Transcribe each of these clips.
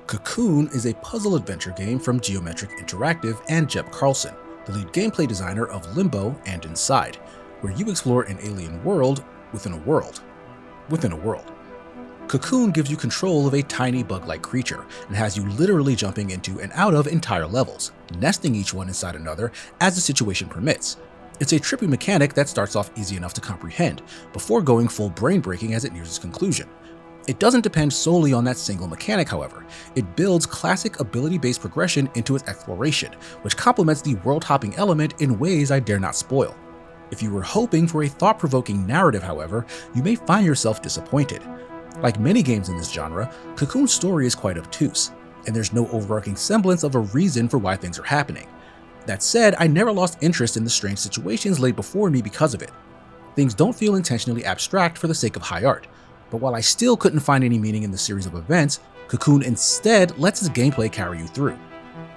Cocoon is a puzzle adventure game from Geometric Interactive and Jeb Carlson, the lead gameplay designer of Limbo and Inside, where you explore an alien world within a world. Within a world. Cocoon gives you control of a tiny bug-like creature and has you literally jumping into and out of entire levels, nesting each one inside another as the situation permits. It's a trippy mechanic that starts off easy enough to comprehend, before going full brain-breaking as it nears its conclusion. It doesn't depend solely on that single mechanic, however. It builds classic ability-based progression into its exploration, which complements the world-hopping element in ways I dare not spoil. If you were hoping for a thought-provoking narrative, however, you may find yourself disappointed. Like many games in this genre, Cocoon's story is quite obtuse, and there's no overarching semblance of a reason for why things are happening. That said, I never lost interest in the strange situations laid before me because of it. Things don't feel intentionally abstract for the sake of high art, but while I still couldn't find any meaning in the series of events, Cocoon instead lets its gameplay carry you through.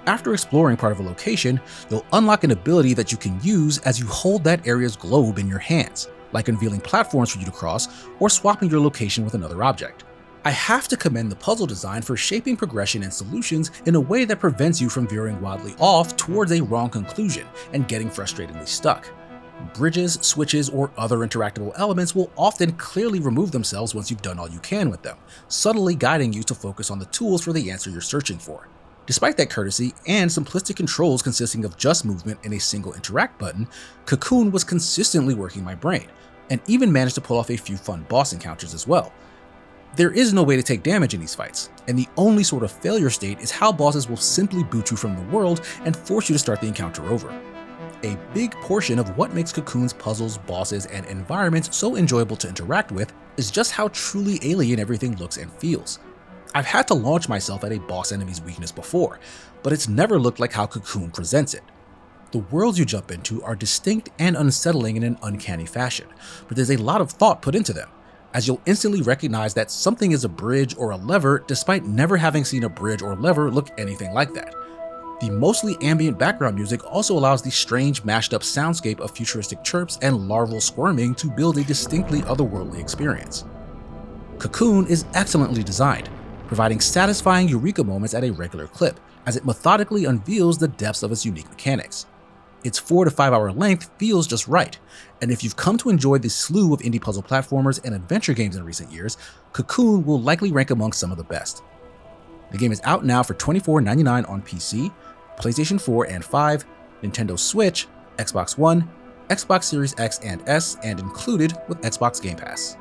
After exploring part of a location, you'll unlock an ability that you can use as you hold that area's globe in your hands, like unveiling platforms for you to cross or swapping your location with another object. I have to commend the puzzle design for shaping progression and solutions in a way that prevents you from veering wildly off towards a wrong conclusion and getting frustratingly stuck. Bridges, switches, or other interactable elements will often clearly remove themselves once you've done all you can with them, subtly guiding you to focus on the tools for the answer you're searching for. Despite that courtesy and simplistic controls consisting of just movement and a single interact button, Cocoon was consistently working my brain, and even managed to pull off a few fun boss encounters as well. There is no way to take damage in these fights, and the only sort of failure state is how bosses will simply boot you from the world and force you to start the encounter over. A big portion of what makes Cocoon's puzzles, bosses, and environments so enjoyable to interact with is just how truly alien everything looks and feels. I've had to launch myself at a boss enemy's weakness before, but it's never looked like how Cocoon presents it. The worlds you jump into are distinct and unsettling in an uncanny fashion, but there's a lot of thought put into them, as you'll instantly recognize that something is a bridge or a lever despite never having seen a bridge or lever look anything like that. The mostly ambient background music also allows the strange mashed up soundscape of futuristic chirps and larval squirming to build a distinctly otherworldly experience. Cocoon is excellently designed, providing satisfying eureka moments at a regular clip, as it methodically unveils the depths of its unique mechanics. Its 4 to 5 hour length feels just right, and if you've come to enjoy the slew of indie puzzle platformers and adventure games in recent years, Cocoon will likely rank among some of the best. The game is out now for $24.99 on PC, PlayStation 4 and 5, Nintendo Switch, Xbox One, Xbox Series X and S, and included with Xbox Game Pass.